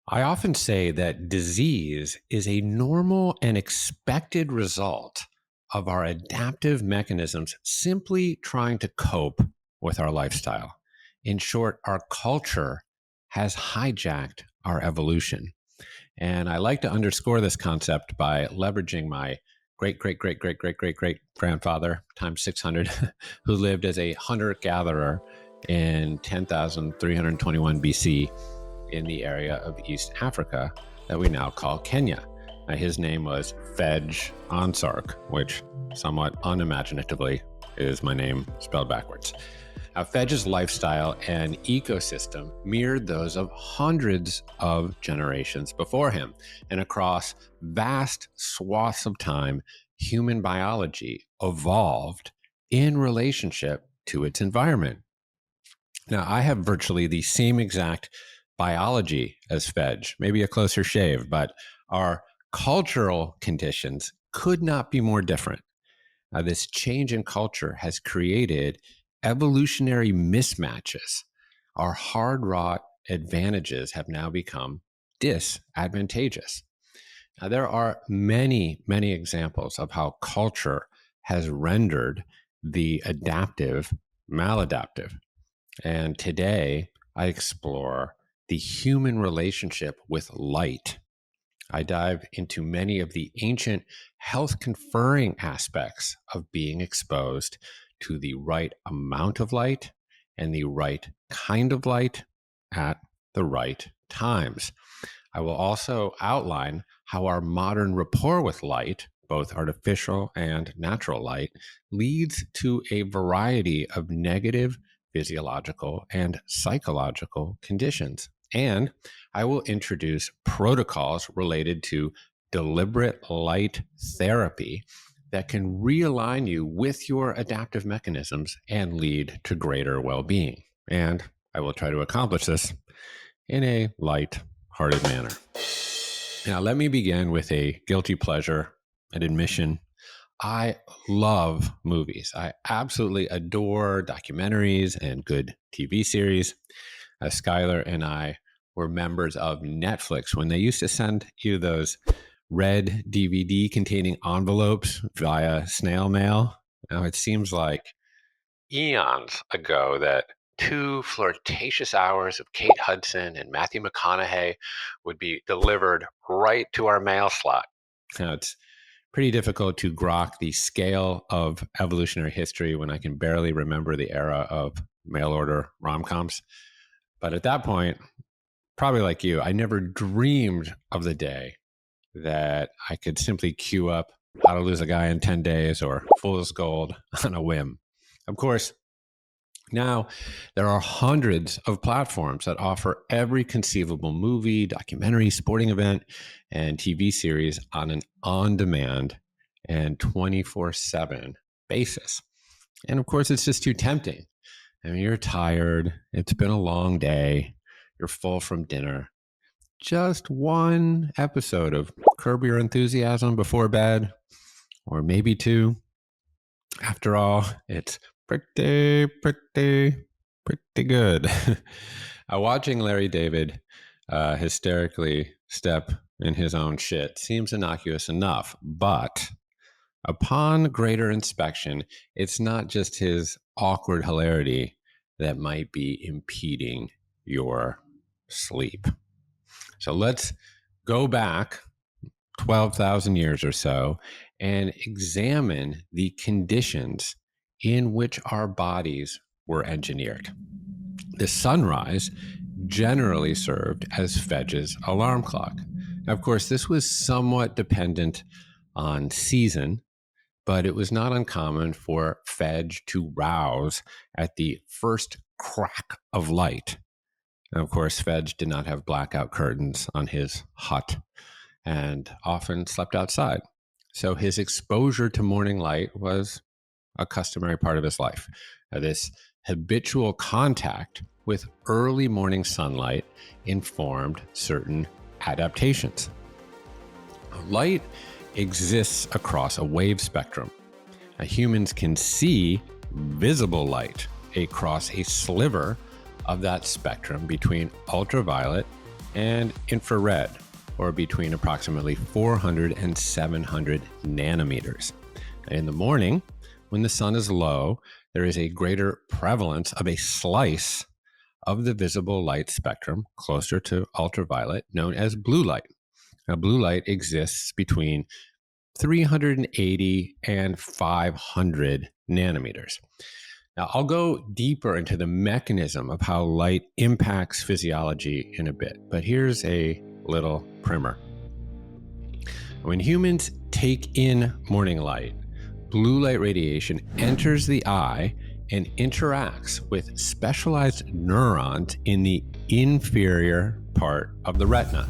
I often say that disease is a normal and expected result of our adaptive mechanisms simply trying to cope with our lifestyle. In short, our culture has hijacked our evolution. And I like to underscore this concept by leveraging my great grandfather times 600, who lived as a hunter gatherer in 10,321 BC in the area of East Africa that we now call Kenya. His name was Fedge Onsark, which somewhat unimaginatively is my name spelled backwards. Fedge's lifestyle and ecosystem mirrored those of hundreds of generations before him, and across vast swaths of time, human biology evolved in relationship to its environment. Now, I have virtually the same exact biology as Fedge, maybe a closer shave, but our cultural conditions could not be more different. This change in culture has created evolutionary mismatches. Our hard wrought advantages have now become disadvantageous. Now, there are many examples of how culture has rendered the adaptive maladaptive. And today I explore the human relationship with light. I dive into many of the ancient health conferring aspects of being exposed to the right amount of light and the right kind of light at the right times. I will also outline how our modern rapport with light, both artificial and natural light, leads to a variety of negative physiological and psychological conditions. And I will introduce protocols related to deliberate light therapy that can realign you with your adaptive mechanisms and lead to greater well-being. And I will try to accomplish this in a light-hearted manner. Now, let me begin with a guilty pleasure, an admission. I love movies. I absolutely adore documentaries and good TV series. Skylar and I were members of Netflix when they used to send you those red DVD containing envelopes via snail mail. Now, it seems like eons ago that 2 flirtatious hours of Kate Hudson and Matthew McConaughey would be delivered right to our mail slot. Now, it's pretty difficult to grok the scale of evolutionary history when I can barely remember the era of mail order rom-coms. But at that point, probably like you, I never dreamed of the day that I could simply queue up How to Lose a Guy in 10 Days or Fool's Gold on a whim. Of course, now there are hundreds of platforms that offer every conceivable movie, documentary, sporting event, and TV series on an on-demand and 24/7 basis. And of course, it's just too tempting. I mean, you're tired. It's been a long day. You're full from dinner. Just one episode of Curb Your Enthusiasm before bed, or maybe 2. After all, it's pretty good. Watching Larry David hysterically step in his own shit seems innocuous enough, but upon greater inspection, it's not just his awkward hilarity that might be impeding your sleep. So let's go back 12,000 years or so and examine the conditions in which our bodies were engineered. The sunrise generally served as Fedge's alarm clock. Now, of course, this was somewhat dependent on season, but it was not uncommon for Fedge to rouse at the first crack of light. And of course, Fedge did not have blackout curtains on his hut and often slept outside. So his exposure to morning light was a customary part of his life. This habitual contact with early morning sunlight informed certain adaptations. Light exists across a wave spectrum. Humans can see visible light across a sliver of that spectrum between ultraviolet and infrared, or between approximately 400 and 700 nanometers. In the morning, when the sun is low, there is a greater prevalence of a slice of the visible light spectrum closer to ultraviolet, known as blue light. Now, blue light exists between 380 and 500 nanometers. Now, I'll go deeper into the mechanism of how light impacts physiology in a bit, but here's a little primer. When humans take in morning light, blue light radiation enters the eye and interacts with specialized neurons in the inferior part of the retina.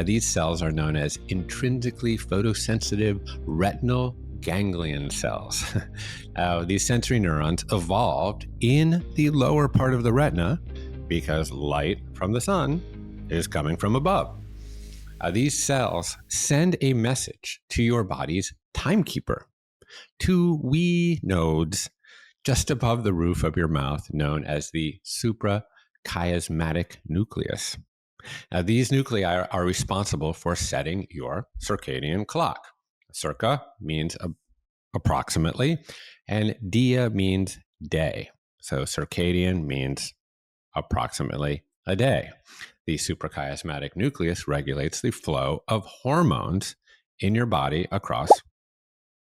These cells are known as intrinsically photosensitive retinal ganglion cells. These sensory neurons evolved in the lower part of the retina because light from the sun is coming from above. These cells send a message to your body's timekeeper, two wee nodes just above the roof of your mouth, known as the suprachiasmatic nucleus. Now, these nuclei are responsible for setting your circadian clock. Circa means approximately, and dia means day. So circadian means approximately a day. The suprachiasmatic nucleus regulates the flow of hormones in your body across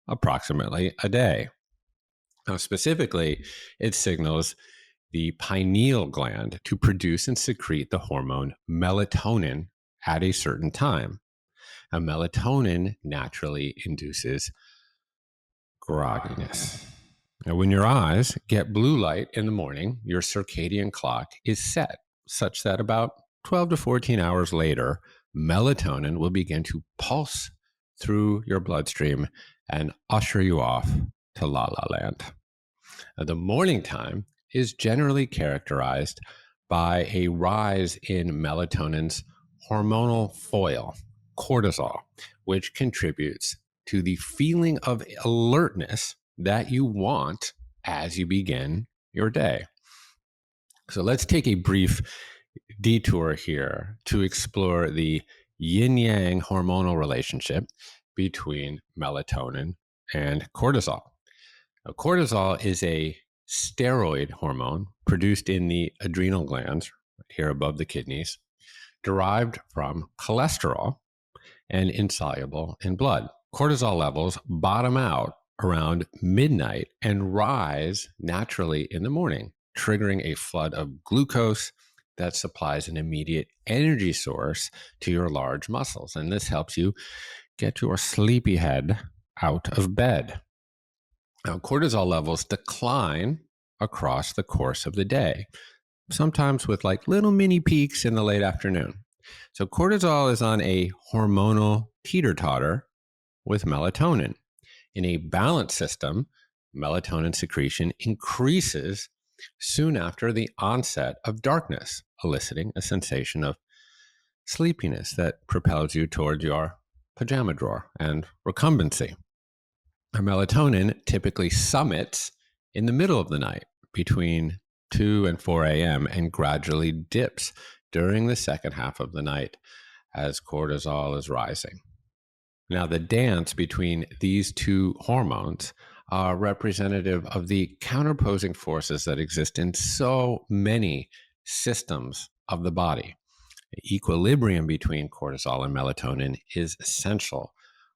approximately a day. Now, specifically, it signals the pineal gland to produce and secrete the hormone melatonin at a certain time. Now, melatonin naturally induces grogginess. Now, when your eyes get blue light in the morning, your circadian clock is set such that about 12 to 14 hours later, melatonin will begin to pulse through your bloodstream and usher you off to La La Land. Now, the morning time is generally characterized by a rise in melatonin's hormonal foil, cortisol, which contributes to the feeling of alertness that you want as you begin your day. So let's take a brief detour here to explore the yin-yang hormonal relationship between melatonin and cortisol. Now, cortisol is a steroid hormone produced in the adrenal glands, right here above the kidneys, derived from cholesterol and insoluble in blood. Cortisol levels bottom out around midnight and rise naturally in the morning, triggering a flood of glucose that supplies an immediate energy source to your large muscles. And this helps you get your sleepy head out of bed. Now, cortisol levels decline across the course of the day, sometimes with like little mini peaks in the late afternoon. So cortisol is on a hormonal teeter-totter with melatonin. In a balanced system, melatonin secretion increases soon after the onset of darkness, eliciting a sensation of sleepiness that propels you toward your pajama drawer and recumbency. Melatonin typically summits in the middle of the night between 2 and 4 a.m. and gradually dips during the second half of the night as cortisol is rising. Now, the dance between these two hormones are representative of the counterposing forces that exist in so many systems of the body. Equilibrium between cortisol and melatonin is essential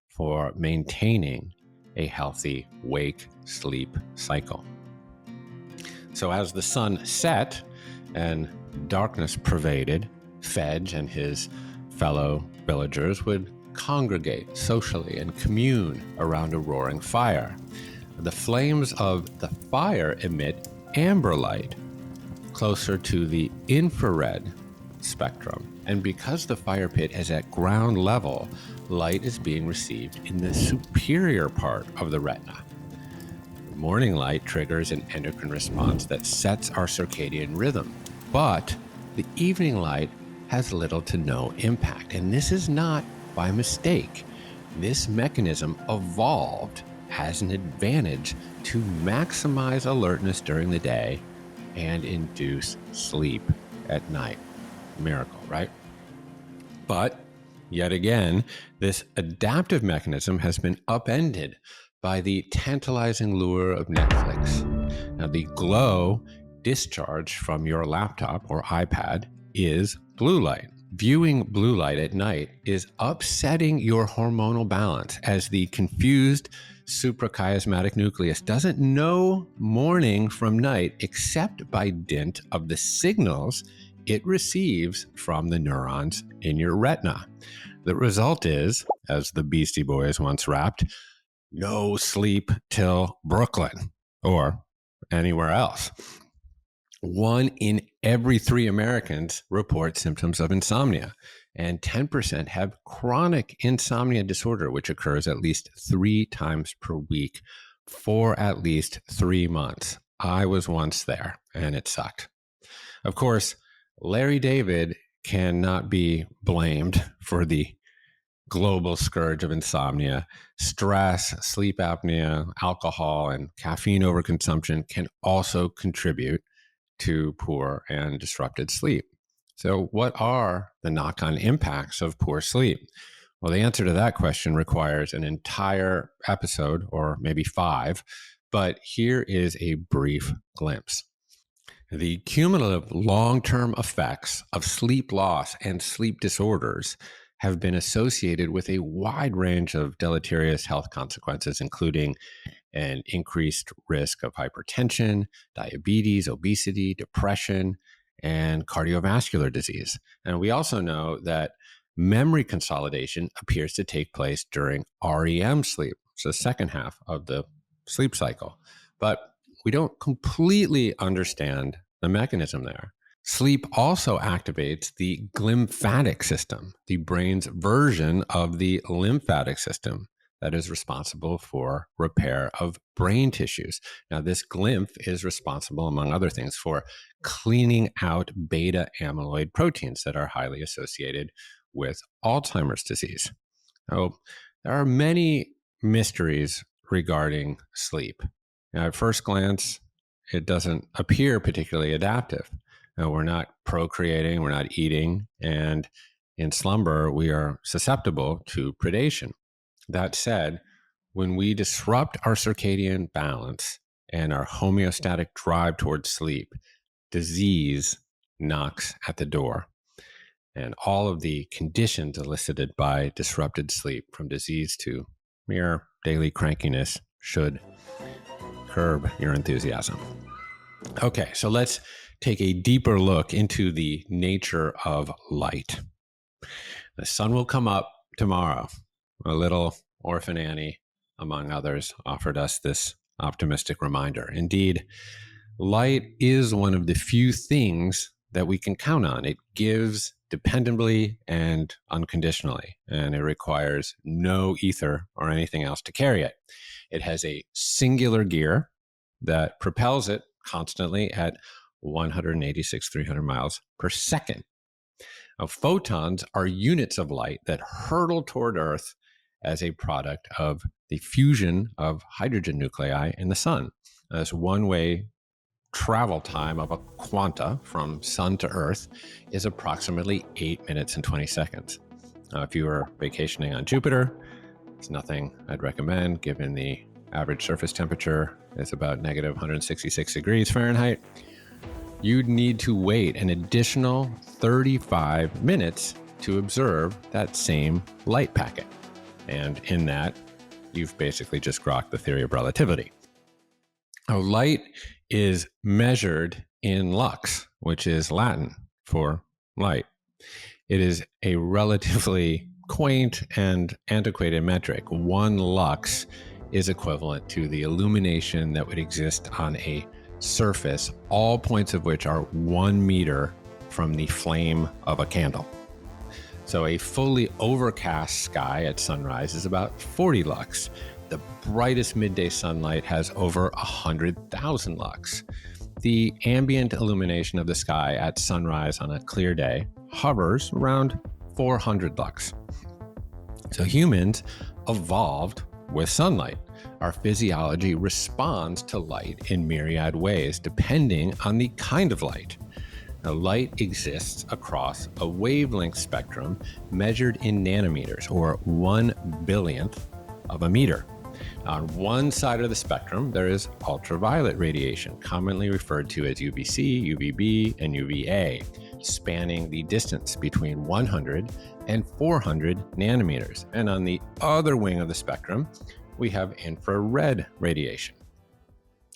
for maintaining a healthy wake-sleep cycle. So as the sun set and darkness pervaded, Fedge and his fellow villagers would congregate socially and commune around a roaring fire. The flames of the fire emit amber light closer to the infrared spectrum. And because the fire pit is at ground level, light is being received in the superior part of the retina. Morning light triggers an endocrine response that sets our circadian rhythm, but the evening light has little to no impact. And this is not by mistake. This mechanism evolved as an advantage to maximize alertness during the day and induce sleep at night. Miracle, right? But yet again, this adaptive mechanism has been upended by the tantalizing lure of Netflix. Now, the glow discharge from your laptop or iPad is blue light. Viewing blue light at night is upsetting your hormonal balance, as the confused suprachiasmatic nucleus doesn't know morning from night except by dint of the signals it receives from the neurons in your retina. The result is, as the Beastie Boys once rapped, no sleep till Brooklyn or anywhere else. 1 in every 3 Americans report symptoms of insomnia, and 10% have chronic insomnia disorder, which occurs at least 3 times per week for at least 3 months. I was once there, and it sucked. Of course, Larry David cannot be blamed for the global scourge of insomnia. Stress, sleep apnea, alcohol, and caffeine overconsumption can also contribute to poor and disrupted sleep. So, what are the knock-on impacts of poor sleep? Well, the answer to that question requires an entire episode, or maybe 5, but here is a brief glimpse. The cumulative long-term effects of sleep loss and sleep disorders have been associated with a wide range of deleterious health consequences, including an increased risk of hypertension, diabetes, obesity, depression, and cardiovascular disease. And we also know that memory consolidation appears to take place during REM sleep, so the second half of the sleep cycle. But we don't completely understand the mechanism there. Sleep also activates the glymphatic system, the brain's version of the lymphatic system that is responsible for repair of brain tissues. Now, this glymph is responsible, among other things, for cleaning out beta amyloid proteins that are highly associated with Alzheimer's disease. Now, there are many mysteries regarding sleep. Now, at first glance, it doesn't appear particularly adaptive. Now, we're not procreating, we're not eating, and in slumber, we are susceptible to predation. That said, when we disrupt our circadian balance and our homeostatic drive towards sleep, disease knocks at the door. And all of the conditions elicited by disrupted sleep, from disease to mere daily crankiness, should curb your enthusiasm. Okay, so let's take a deeper look into the nature of light. The sun will come up tomorrow. A little orphan Annie, among others, offered us this optimistic reminder. Indeed, light is one of the few things that we can count on. It gives dependably and unconditionally, and it requires no ether or anything else to carry it. It has a singular gear that propels it constantly at 186,300 miles per second. Now, photons are units of light that hurtle toward Earth as a product of the fusion of hydrogen nuclei in the sun. This one-way travel time of a quanta from sun to Earth is approximately 8 minutes and 20 seconds. If you were vacationing on Jupiter, it's nothing I'd recommend, given the average surface temperature is about negative 166 degrees Fahrenheit. You'd need to wait an additional 35 minutes to observe that same light packet. And in that, you've basically just grokked the theory of relativity. Now, light is measured in lux, which is Latin for light. It is a relatively quaint and antiquated metric. 1 lux is equivalent to the illumination that would exist on a surface, all points of which are 1 meter from the flame of a candle. So a fully overcast sky at sunrise is about 40 lux. The brightest midday sunlight has over 100,000 lux. The ambient illumination of the sky at sunrise on a clear day hovers around 400 lux. So humans evolved with sunlight. Our physiology responds to light in myriad ways, depending on the kind of light. Now, light exists across a wavelength spectrum measured in nanometers, or 1/1000th of a meter. On one side of the spectrum, there is ultraviolet radiation, commonly referred to as UVC, UVB, and UVA, spanning the distance between 100 and 400 nanometers. And on the other wing of the spectrum, we have infrared radiation.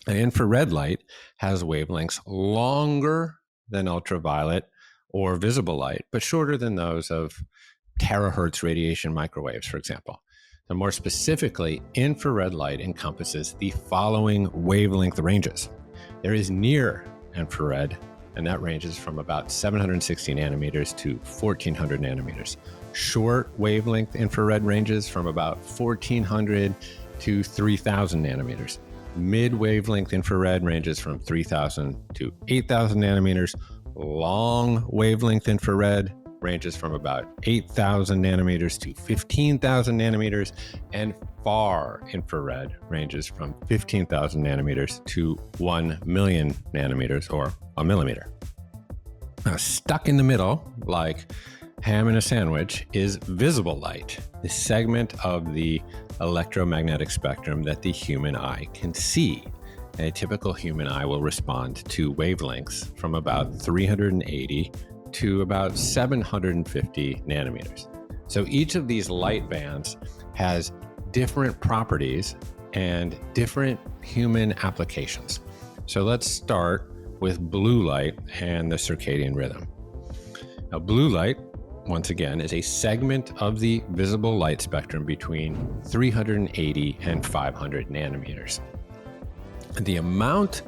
And infrared light has wavelengths longer than ultraviolet or visible light, but shorter than those of terahertz radiation microwaves, for example. And more specifically, infrared light encompasses the following wavelength ranges. There is near infrared, and that ranges from about 760 nanometers to 1400 nanometers. Short wavelength infrared ranges from about 1400 to 3000 nanometers. Mid-wavelength infrared ranges from 3000 to 8000 nanometers. Long wavelength infrared ranges from about 8,000 nanometers to 15,000 nanometers. And far infrared ranges from 15,000 nanometers to 1 million nanometers, or a millimeter. Now, stuck in the middle, like ham in a sandwich, is visible light, the segment of the electromagnetic spectrum that the human eye can see. And a typical human eye will respond to wavelengths from about 380 to about 750 nanometers. So each of these light bands has different properties and different human applications. So let's start with blue light and the circadian rhythm. Now, blue light, once again, is a segment of the visible light spectrum between 380 and 500 nanometers. The amount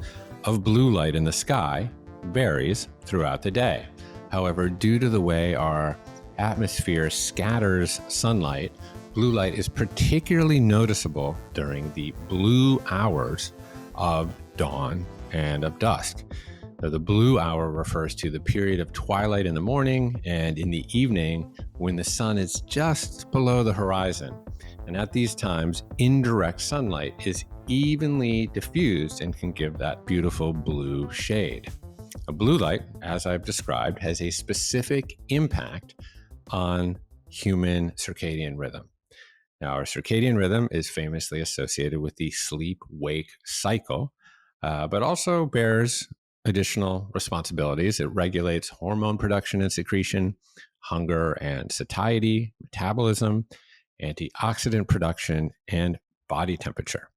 of blue light in the sky varies throughout the day. However, due to the way our atmosphere scatters sunlight, blue light is particularly noticeable during the blue hours of dawn and of dusk. Now, the blue hour refers to the period of twilight in the morning and in the evening when the sun is just below the horizon. And at these times, indirect sunlight is evenly diffused and can give that beautiful blue shade. A blue light, as I've described, has a specific impact on human circadian rhythm. Now, our circadian rhythm is famously associated with the sleep-wake cycle, but also bears additional responsibilities. It regulates hormone production and secretion, hunger and satiety, metabolism, antioxidant production, and body temperature.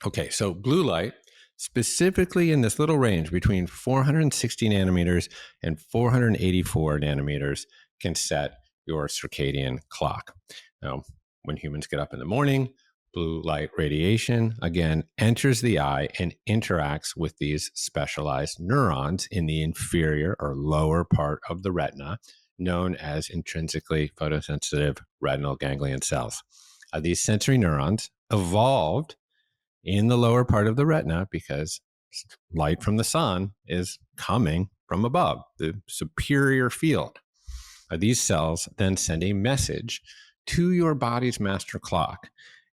Okay, so blue light, specifically in this little range between 460 nanometers and 484 nanometers, can set your circadian clock. Now, when humans get up in the morning, blue light radiation, again, enters the eye and interacts with these specialized neurons in the inferior or lower part of the retina, known as intrinsically photosensitive retinal ganglion cells. These sensory neurons evolved in the lower part of the retina because light from the sun is coming from above, the superior field. These cells then send a message to your body's master clock,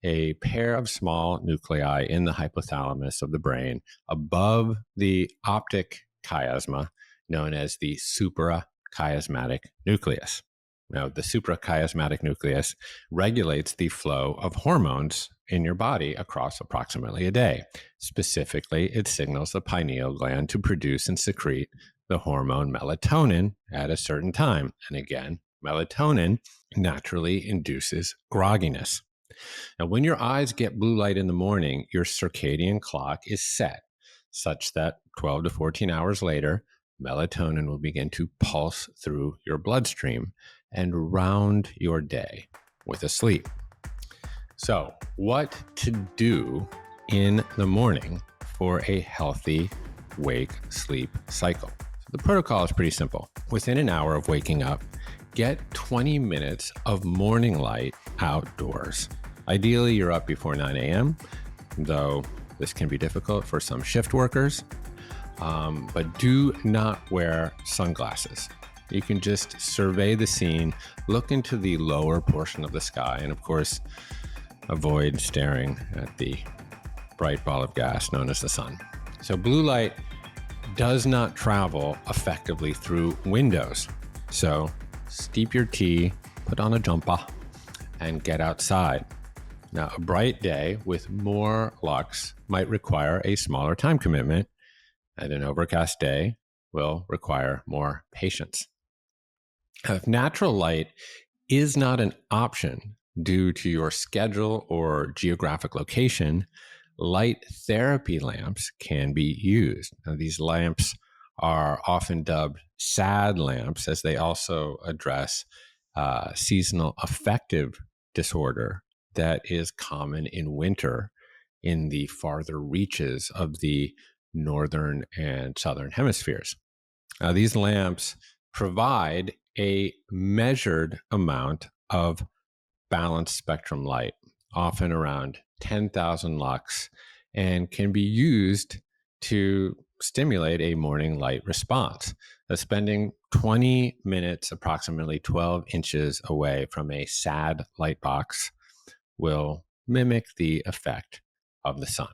a pair of small nuclei in the hypothalamus of the brain above the optic chiasma, known as the suprachiasmatic nucleus. Now, the suprachiasmatic nucleus regulates the flow of hormones in your body across approximately a day. Specifically, it signals the pineal gland to produce and secrete the hormone melatonin at a certain time. And again, melatonin naturally induces grogginess. Now, when your eyes get blue light in the morning, your circadian clock is set such that 12 to 14 hours later, melatonin will begin to pulse through your bloodstream and round your day with a sleep. So, what to do in the morning for a healthy wake-sleep cycle? So the protocol is pretty simple. Within an hour of waking up, get 20 minutes of morning light outdoors. Ideally, you're up before 9 a.m., though this can be difficult for some shift workers. But do not wear sunglasses. You can just survey the scene, look into the lower portion of the sky, and of course, avoid staring at the bright ball of gas known as the sun. So blue light does not travel effectively through windows. So steep your tea, put on a jumper, and get outside. Now, a bright day with more lux might require a smaller time commitment, and an overcast day will require more patience. If natural light is not an option due to your schedule or geographic location, light therapy lamps can be used. Now, these lamps are often dubbed SAD lamps, as they also address seasonal affective disorder that is common in winter in the farther reaches of the northern and southern hemispheres. Now, these lamps provide a measured amount of balanced spectrum light, often around 10,000 lux, and can be used to stimulate a morning light response. Spending 20 minutes, approximately 12 inches away from a SAD light box, will mimic the effect of the sun.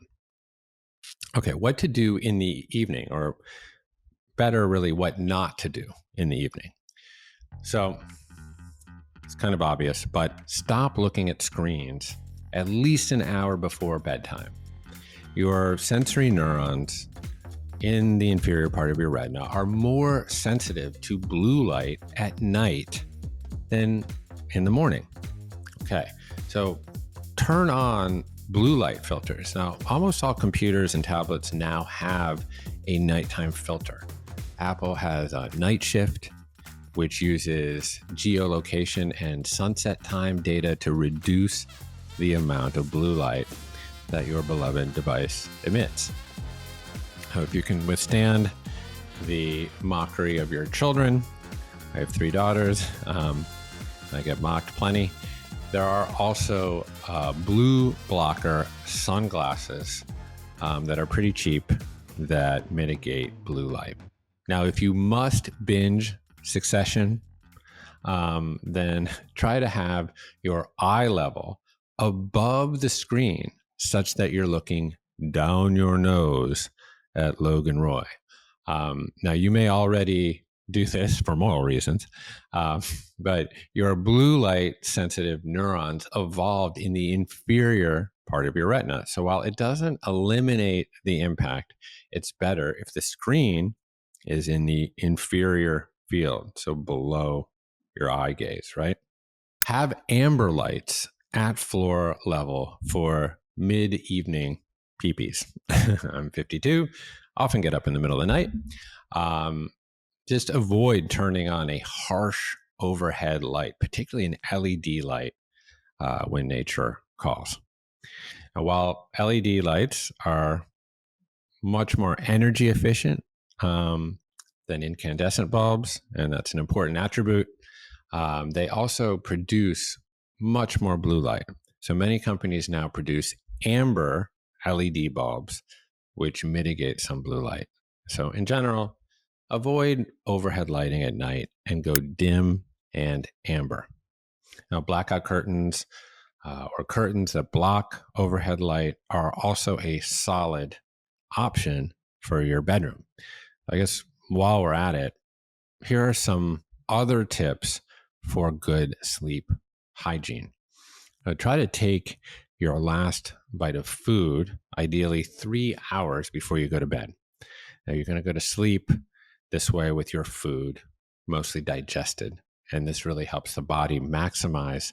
Okay, what to do in the evening, or better, really, what not to do in the evening. So it's kind of obvious, but stop looking at screens at least an hour before bedtime. Your sensory neurons in the inferior part of your retina are more sensitive to blue light at night than in the morning. Okay, so turn on blue light filters. Now, almost all computers and tablets now have a nighttime filter. Apple has a Night Shift, which uses geolocation and sunset time data to reduce the amount of blue light that your beloved device emits. So if you can withstand the mockery of your children, I have 3 daughters, I get mocked plenty. There are also blue blocker sunglasses that are pretty cheap that mitigate blue light. Now, if you must binge Succession, then try to have your eye level above the screen such that you're looking down your nose at Logan Roy. Now, you may already do this for moral reasons, but your blue light sensitive neurons evolved in the inferior part of your retina. So while it doesn't eliminate the impact, it's better if the screen is in the inferior field, so below your eye gaze, right? Have amber lights at floor level for mid-evening peepees. I'm 52, often get up in the middle of the night. Just avoid turning on a harsh overhead light, particularly an LED light, when nature calls. Now, while LED lights are much more energy efficient than incandescent bulbs, and that's an important attribute, they also produce much more blue light. So many companies now produce amber LED bulbs, which mitigate some blue light. So in general, avoid overhead lighting at night and go dim and amber. Now, blackout curtains or curtains that block overhead light are also a solid option for your bedroom. I guess while we're at it, here are some other tips for good sleep hygiene. Try to take your last bite of food, ideally 3 hours before you go to bed. Now, you're going to go to sleep this way with your food mostly digested, and this really helps the body maximize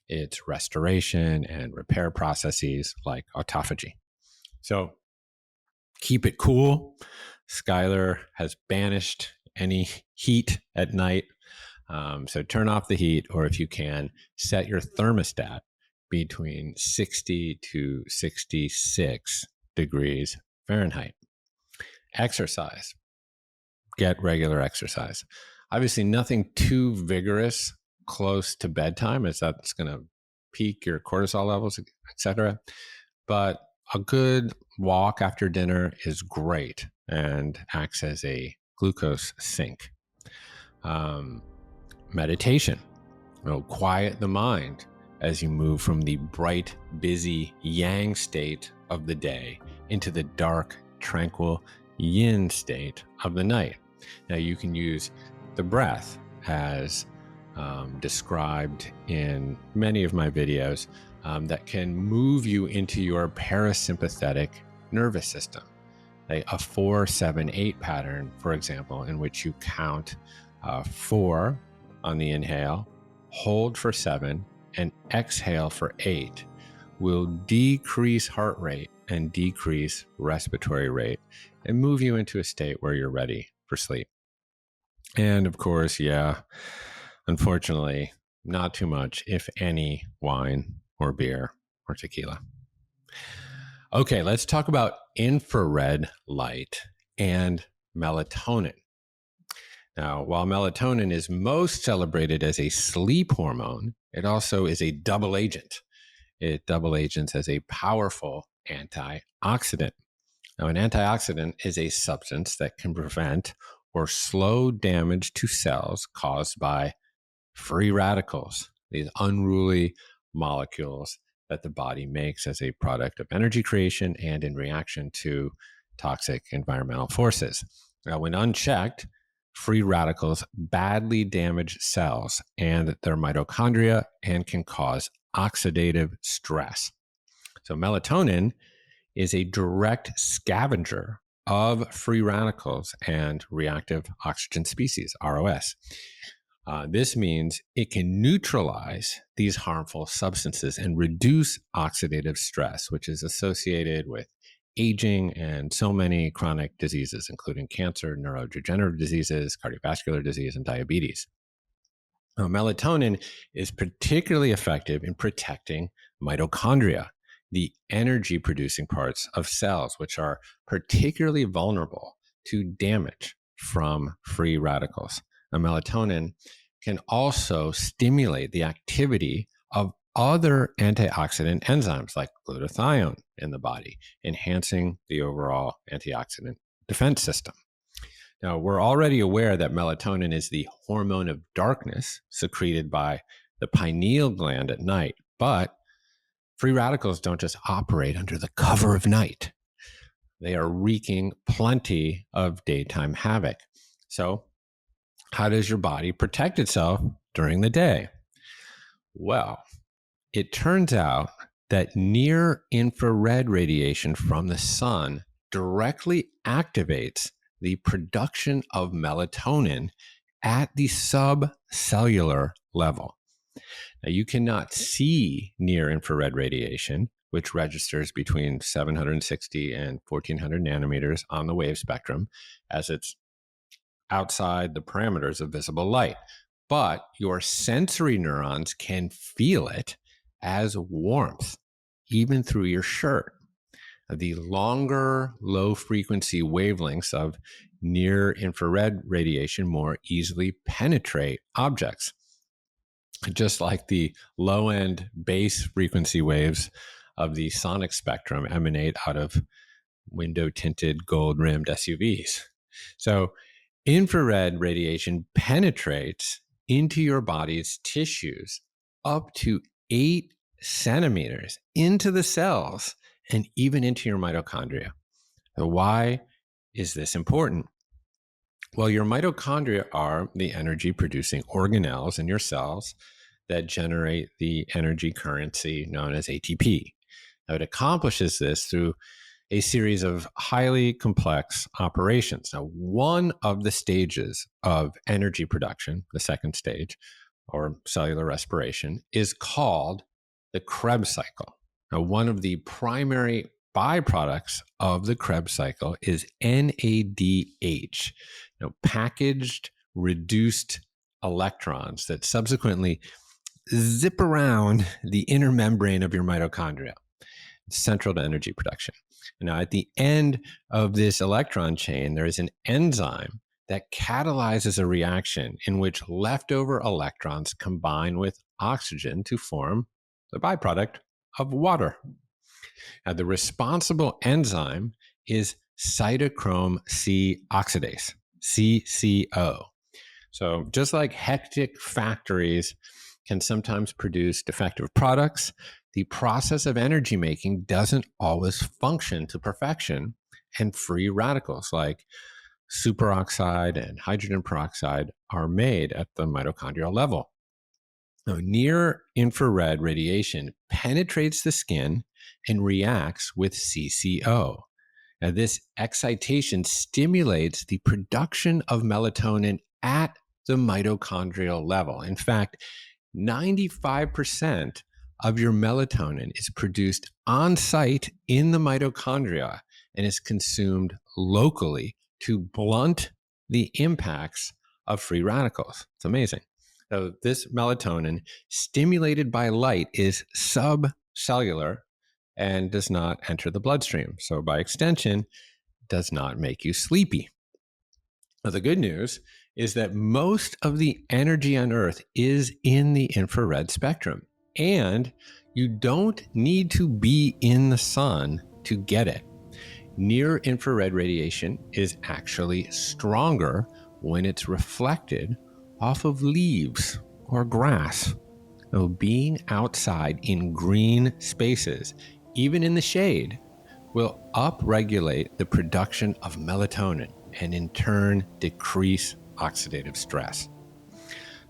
its restoration and repair processes like autophagy. So keep it cool. Skylar has banished any heat at night. So turn off the heat, or if you can, set your thermostat between 60 to 66 degrees Fahrenheit. Exercise. Get regular exercise. Obviously, nothing too vigorous close to bedtime, as that's going to peak your cortisol levels, etc. But a good walk after dinner is great and acts as a glucose sink. Meditation will quiet the mind as you move from the bright, busy yang state of the day into the dark, tranquil yin state of the night. Now, you can use the breath as described in many of my videos that can move you into your parasympathetic nervous system. A 4-7-8 pattern, for example, in which you count 4 on the inhale, hold for 7, and exhale for 8, will decrease heart rate and decrease respiratory rate and move you into a state where you're ready for sleep. And of course, unfortunately, not too much, if any, wine or beer or tequila. Okay, let's talk about infrared light and melatonin. Now, while melatonin is most celebrated as a sleep hormone, it also is a double agent. It double agents as a powerful antioxidant. Now, an antioxidant is a substance that can prevent or slow damage to cells caused by free radicals, these unruly molecules that the body makes as a product of energy creation and in reaction to toxic environmental forces. Now, when unchecked, free radicals badly damage cells and their mitochondria and can cause oxidative stress. So melatonin is a direct scavenger of free radicals and reactive oxygen species, ROS. This means it can neutralize these harmful substances and reduce oxidative stress, which is associated with aging and so many chronic diseases, including cancer, neurodegenerative diseases, cardiovascular disease, and diabetes. Now, melatonin is particularly effective in protecting mitochondria, the energy producing parts of cells, which are particularly vulnerable to damage from free radicals. Now, melatonin can also stimulate the activity of other antioxidant enzymes like glutathione in the body, enhancing the overall antioxidant defense system. Now, we're already aware that melatonin is the hormone of darkness secreted by the pineal gland at night, but free radicals don't just operate under the cover of night. They are wreaking plenty of daytime havoc. So, how does your body protect itself during the day? Well, it turns out that near infrared radiation from the sun directly activates the production of melatonin at the subcellular level. Now, you cannot see near infrared radiation, which registers between 760 and 1400 nanometers on the wave spectrum, as it's outside the parameters of visible light. But your sensory neurons can feel it as warmth, even through your shirt. The longer low frequency wavelengths of near infrared radiation more easily penetrate objects, just like the low end bass frequency waves of the sonic spectrum emanate out of window tinted gold rimmed SUVs. So infrared radiation penetrates into your body's tissues up to 8 centimeters into the cells and even into your mitochondria. So why is this important? Well, your mitochondria are the energy producing organelles in your cells that generate the energy currency known as ATP. Now, it accomplishes this through a series of highly complex operations. Now, one of the stages of energy production, the second stage, or cellular respiration, is called the Krebs cycle. Now, one of the primary byproducts of the Krebs cycle is NADH, packaged reduced electrons that subsequently zip around the inner membrane of your mitochondria. It's central to energy production. Now, at the end of this electron chain, there is an enzyme that catalyzes a reaction in which leftover electrons combine with oxygen to form the byproduct of water. Now, the responsible enzyme is cytochrome C oxidase, CCO. So just like hectic factories can sometimes produce defective products, the process of energy making doesn't always function to perfection, and free radicals like superoxide and hydrogen peroxide are made at the mitochondrial level. Now, near infrared radiation penetrates the skin and reacts with CCO. Now, this excitation stimulates the production of melatonin at the mitochondrial level. In fact, 95% of your melatonin is produced on site in the mitochondria and is consumed locally to blunt the impacts of free radicals. It's amazing. So this melatonin stimulated by light is subcellular and does not enter the bloodstream. So by extension, does not make you sleepy. Now, the good news is that most of the energy on Earth is in the infrared spectrum, and you don't need to be in the sun to get it. Near infrared radiation is actually stronger when it's reflected off of leaves or grass. So being outside in green spaces, even in the shade, will upregulate the production of melatonin and in turn decrease oxidative stress.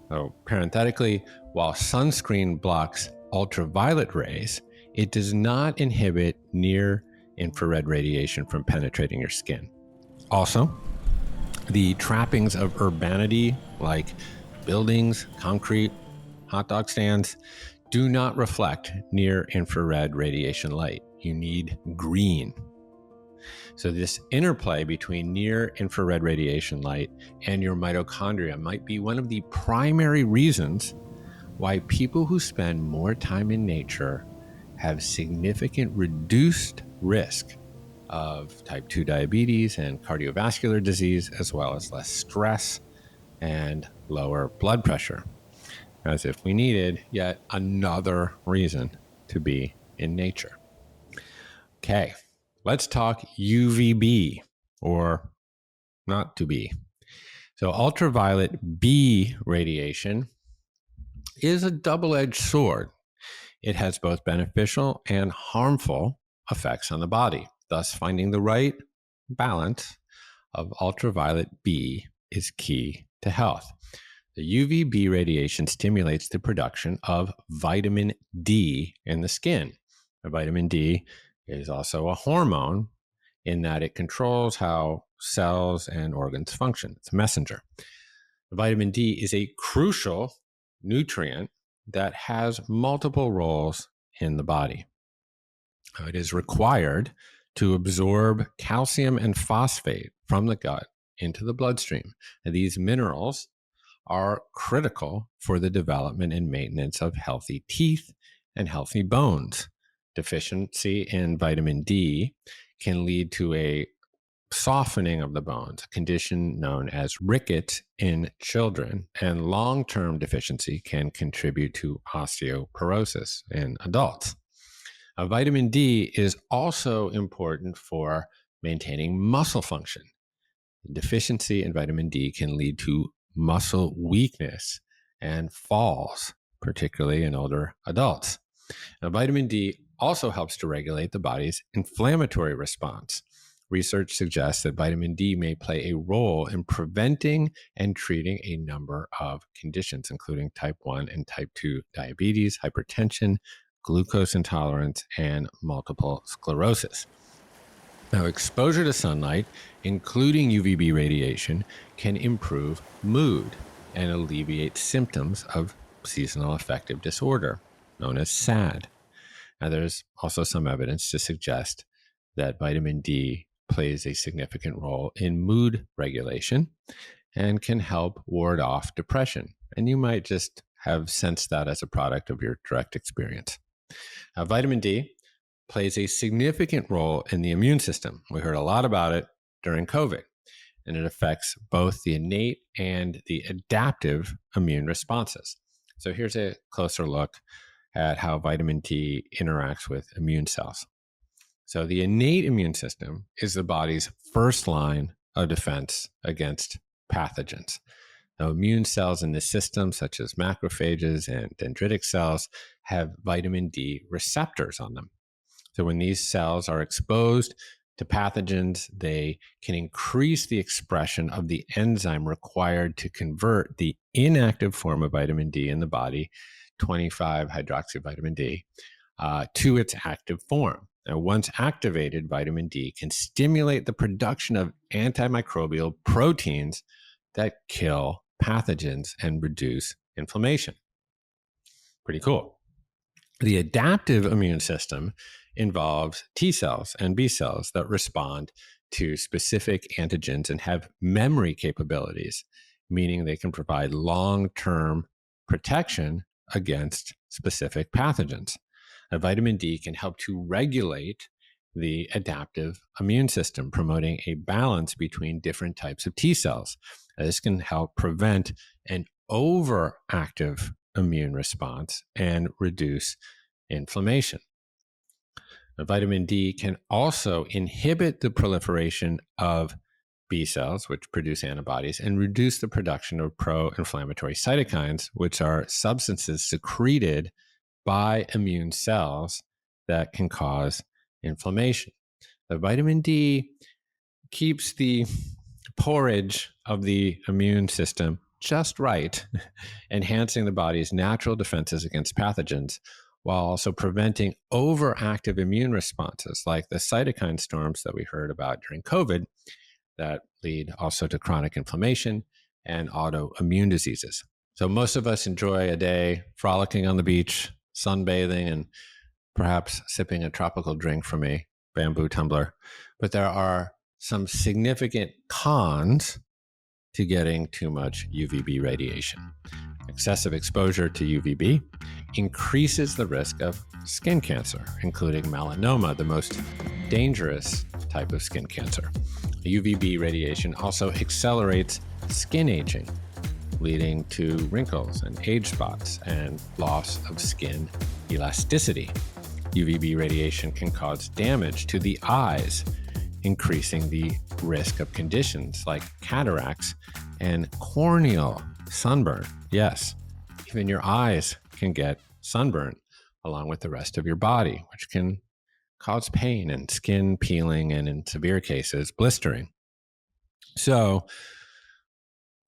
So parenthetically, while sunscreen blocks ultraviolet rays, it does not inhibit near infrared radiation from penetrating your skin. Also, the trappings of urbanity like buildings, concrete, hot dog stands do not reflect near infrared radiation light. You need green. So this interplay between near infrared radiation light and your mitochondria might be one of the primary reasons why people who spend more time in nature have significant reduced risk of type 2 diabetes and cardiovascular disease, as well as less stress and lower blood pressure. As if we needed yet another reason to be in nature. Okay, let's talk UVB, or not to be. So ultraviolet B radiation is a double-edged sword. It has both beneficial and harmful effects on the body. Thus, finding the right balance of ultraviolet B is key to health. The UVB radiation stimulates the production of vitamin D in the skin. The vitamin D is also a hormone in that it controls how cells and organs function. It's a messenger. The vitamin D is a crucial nutrient that has multiple roles in the body. It is required to absorb calcium and phosphate from the gut into the bloodstream. And these minerals are critical for the development and maintenance of healthy teeth and healthy bones. Deficiency in vitamin D can lead to a softening of the bones, a condition known as rickets in children, and long-term deficiency can contribute to osteoporosis in adults. Vitamin D is also important for maintaining muscle function. Deficiency in vitamin D can lead to muscle weakness and falls, particularly in older adults. Now, vitamin D also helps to regulate the body's inflammatory response. Research suggests that vitamin D may play a role in preventing and treating a number of conditions, including type 1 and type 2 diabetes, hypertension, glucose intolerance, and multiple sclerosis. Now, exposure to sunlight, including UVB radiation, can improve mood and alleviate symptoms of seasonal affective disorder, known as SAD. Now, there's also some evidence to suggest that vitamin D plays a significant role in mood regulation and can help ward off depression. And you might just have sensed that as a product of your direct experience. Now, vitamin D plays a significant role in the immune system. We heard a lot about it during COVID, and it affects both the innate and the adaptive immune responses. So here's a closer look at how vitamin D interacts with immune cells. So the innate immune system is the body's first line of defense against pathogens. Now, immune cells in the system, such as macrophages and dendritic cells, have vitamin D receptors on them. So when these cells are exposed to pathogens. They can increase the expression of the enzyme required to convert the inactive form of vitamin D in the body, 25-hydroxyvitamin D, to its active form. Now, once activated, vitamin D can stimulate the production of antimicrobial proteins that kill pathogens and reduce inflammation. Pretty cool. The adaptive immune system involves T cells and B cells that respond to specific antigens and have memory capabilities, meaning they can provide long-term protection against specific pathogens. Now, vitamin D can help to regulate the adaptive immune system, promoting a balance between different types of T cells. This can help prevent an overactive immune response and reduce inflammation. Now, vitamin D can also inhibit the proliferation of B cells, which produce antibodies, and reduce the production of pro-inflammatory cytokines, which are substances secreted by immune cells that can cause inflammation. The vitamin D keeps the porridge of the immune system just right, enhancing the body's natural defenses against pathogens, while also preventing overactive immune responses like the cytokine storms that we heard about during COVID that lead also to chronic inflammation and autoimmune diseases. So most of us enjoy a day frolicking on the beach, sunbathing, and perhaps sipping a tropical drink from a bamboo tumbler. But there are some significant cons to getting too much UVB radiation. Excessive exposure to UVB increases the risk of skin cancer, including melanoma, the most dangerous type of skin cancer. UVB radiation also accelerates skin aging, leading to wrinkles and age spots and loss of skin elasticity. UVB radiation can cause damage to the eyes, increasing the risk of conditions like cataracts and corneal sunburn. Yes, even your eyes can get sunburn along with the rest of your body, which can cause pain and skin peeling and, in severe cases, blistering. So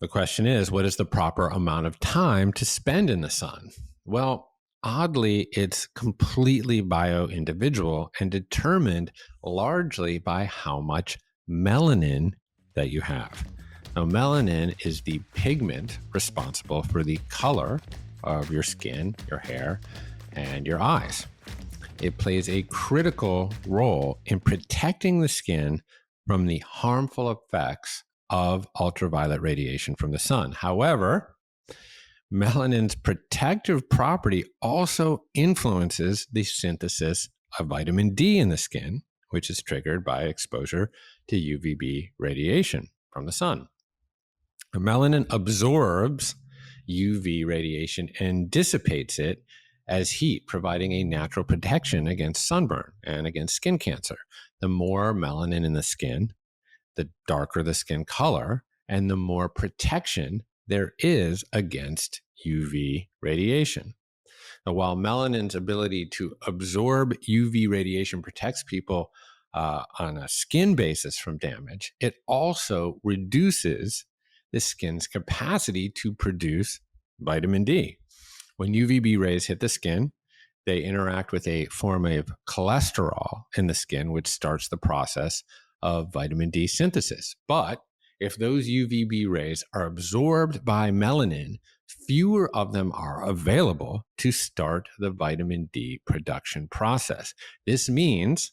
the question is, what is the proper amount of time to spend in the sun? Well, oddly, it's completely bio-individual and determined largely by how much melanin that you have. Now, melanin is the pigment responsible for the color of your skin, your hair, and your eyes. It plays a critical role in protecting the skin from the harmful effects of ultraviolet radiation from the sun. However, melanin's protective property also influences the synthesis of vitamin D in the skin, which is triggered by exposure to UVB radiation from the sun. Melanin absorbs UV radiation and dissipates it as heat, providing a natural protection against sunburn and against skin cancer. The more melanin in the skin, the darker the skin color, and the more protection there is against UV radiation. Now, while melanin's ability to absorb UV radiation protects people on a skin basis from damage, it also reduces the skin's capacity to produce vitamin D. When UVB rays hit the skin, they interact with a form of cholesterol in the skin, which starts the process of vitamin D synthesis. But if those UVB rays are absorbed by melanin, fewer of them are available to start the vitamin D production process. This means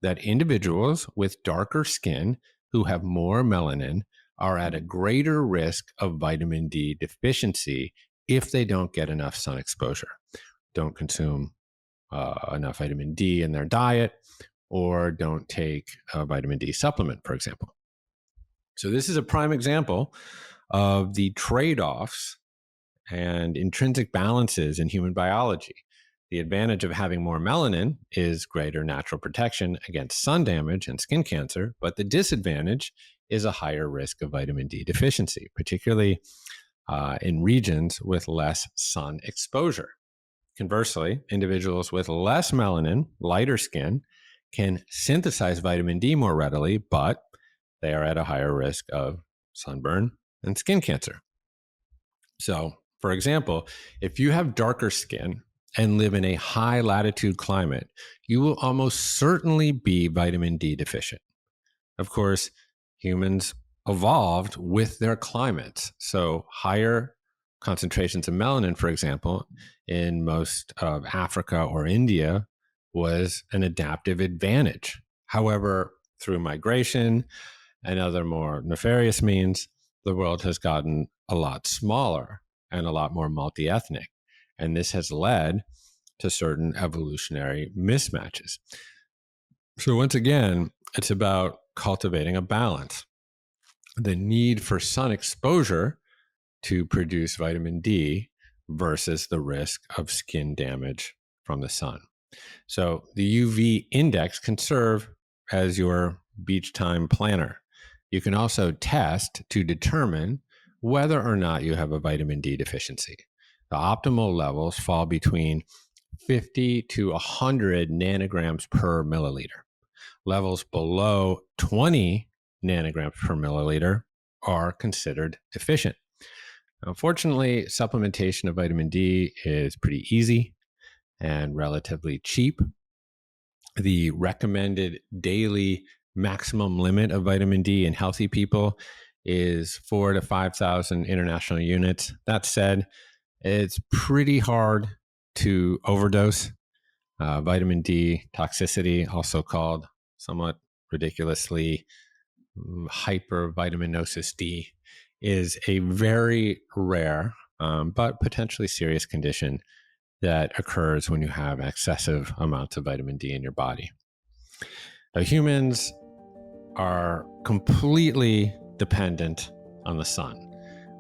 that individuals with darker skin who have more melanin are at a greater risk of vitamin D deficiency if they don't get enough sun exposure, don't consume enough vitamin D in their diet, or don't take a vitamin D supplement, for example. So this is a prime example of the trade-offs and intrinsic balances in human biology. The advantage of having more melanin is greater natural protection against sun damage and skin cancer, but the disadvantage is a higher risk of vitamin D deficiency, particularly in regions with less sun exposure. Conversely, individuals with less melanin, lighter skin, can synthesize vitamin D more readily, but they are at a higher risk of sunburn and skin cancer. So, for example, if you have darker skin and live in a high latitude climate, you will almost certainly be vitamin D deficient. Of course, humans evolved with their climates. So higher concentrations of melanin, for example, in most of Africa or India was an adaptive advantage. However, through migration and other more nefarious means, the world has gotten a lot smaller and a lot more multi-ethnic. And this has led to certain evolutionary mismatches. So once again, it's about cultivating a balance. The need for sun exposure to produce vitamin D versus the risk of skin damage from the sun. So the UV index can serve as your beach time planner. You can also test to determine whether or not you have a vitamin D deficiency. The optimal levels fall between 50 to 100 nanograms per milliliter. Levels below 20 nanograms per milliliter are considered deficient. Unfortunately, supplementation of vitamin D is pretty easy and relatively cheap. The recommended daily maximum limit of vitamin D in healthy people is 4,000 to 5,000 international units. That said, it's pretty hard to overdose. Vitamin D toxicity, also called somewhat ridiculously hypervitaminosis D, is a very rare but potentially serious condition that occurs when you have excessive amounts of vitamin D in your body. Now, humans are completely dependent on the sun.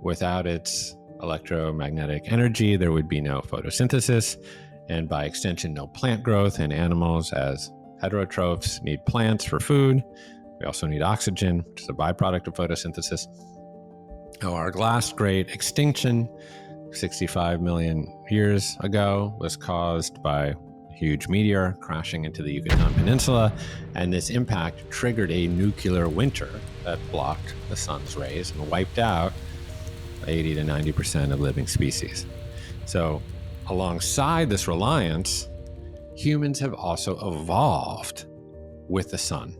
Without its electromagnetic energy, there would be no photosynthesis, and by extension, no plant growth, and animals as heterotrophs need plants for food. We also need oxygen, which is a byproduct of photosynthesis. Now, our last great extinction, 65 million years ago, was caused by a huge meteor crashing into the Yucatan Peninsula, and this impact triggered a nuclear winter that blocked the sun's rays and wiped out 80 to 90% of living species. So, alongside this reliance, humans have also evolved with the sun.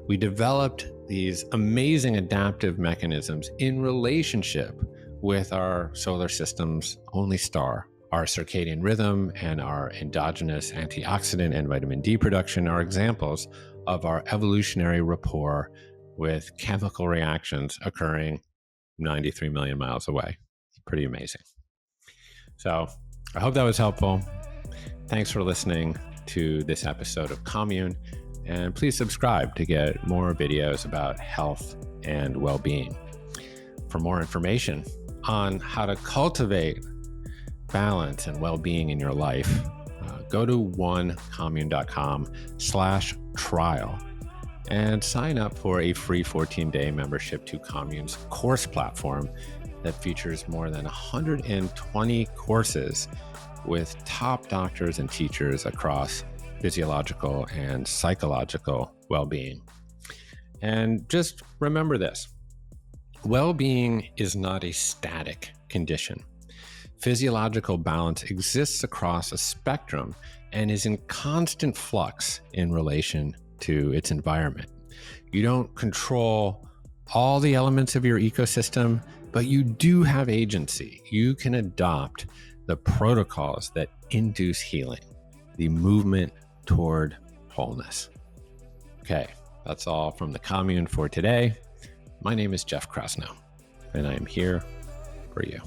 We developed these amazing adaptive mechanisms in relationship with our solar system's only star. Our circadian rhythm and our endogenous antioxidant and vitamin D production are examples of our evolutionary rapport with chemical reactions occurring 93 million miles away. It's pretty amazing. So I hope that was helpful. Thanks for listening to this episode of Commune, and please subscribe to get more videos about health and well-being. For more information on how to cultivate balance and well-being in your life, go to onecommune.com/trial and sign up for a free 14-day membership to Commune's course platform that features more than 120 courses with top doctors and teachers across physiological and psychological well-being. And just remember this: well-being is not a static condition. Physiological balance exists across a spectrum and is in constant flux in relation to its environment. You don't control all the elements of your ecosystem, but you do have agency. You can adopt the protocols that induce healing, the movement toward wholeness. Okay, that's all from the Commune for today. My name is Jeff Krasno, and I am here for you.